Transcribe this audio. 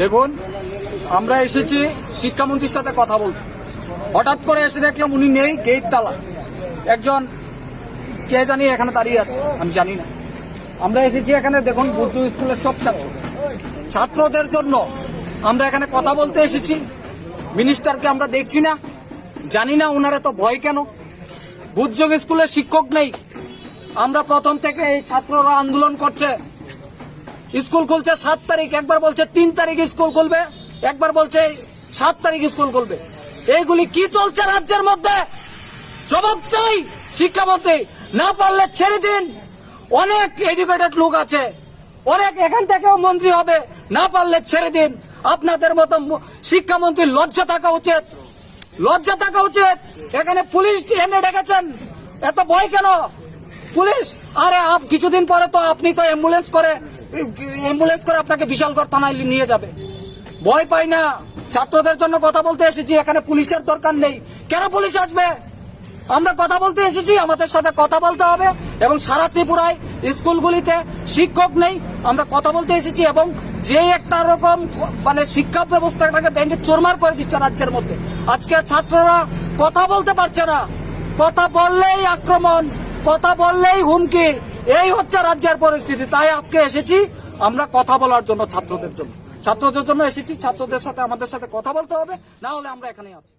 দেখুন, আমরা এসেছি শিক্ষামন্ত্রীর সাথে কথা বলতে। হঠাৎ করে এসে দেখলাম উনি নেই, গেট তালা। একজন কে জানি এখানে দাঁড়িয়ে আছে, আমি জানি না। আমরা এসেছি এখানে, দেখুন বুর্জ স্কুলের সব ছাত্রদের জন্য আমরা এখানে কথা বলতে এসেছি। মিনিস্টারকে আমরা দেখছি না, জানি না ওনারা তো ভয় কেন। বুর্জ স্কুলের শিক্ষক নেই। আমরা প্রথম থেকে এই ছাত্ররা আন্দোলন করছে, স্কুল খুলছে 7 তারিখ, একবার বলছে 3 তারিখ স্কুল খুলবে, একবার বলছে 7 তারিখ স্কুল খুলবে। এইগুলি কি চলছে রাজ্যের মধ্যে? জবাব চাই শিক্ষামন্ত্রী। না পারলে ছেড়ে দিন, অনেক এডুকেটেড লোক আছে, অনেক এখান থেকেও মন্ত্রী হবে। না পারলে ছেড়ে দিন। আপনাদের মতো শিক্ষামন্ত্রী লজ্জা থাকা উচিত, লজ্জা থাকা উচিত। এখানে পুলিশ এনে ডেকেছেন, এত ভয় কেন? পুলিশ, আরে কিছুদিন পরে তো আপনি তো অ্যাম্বুলেন্স করে আপনাকে বিশালগড় থানায় নিয়ে যাবে। ভয় পাই না, ছাত্রদের জন্য কথা বলতে এসেছি। এখানে পুলিশের দরকার নেই। কেন পুলিশ আসবে? আমরা কথা বলতে এসেছি, আমাদের সাথে কথা বলতে হবে। এবং সারা ত্রিপুরায় স্কুলগুলিতে শিক্ষক নেই, আমরা কথা বলতে এসেছি। এবং যে একটা রকম শিক্ষা ব্যবস্থাটাকে ব্যাংকে চোরমার করে দিচ্ছে রাজ্যের মধ্যে, আজকে ছাত্ররা কথা বলতে পারছে না। কথা বললেই আক্রমণ, কথা বললেই হুমকি, এই হচ্ছে রাজ্যের পরিস্থিতি। তাই আজকে এসেছি আমরা কথা বলার জন্য, ছাত্রদের জন্য এসেছি। ছাত্রদের সাথে আমাদের সাথে কথা বলতে হবে, না হলে আমরা এখানেই আছি।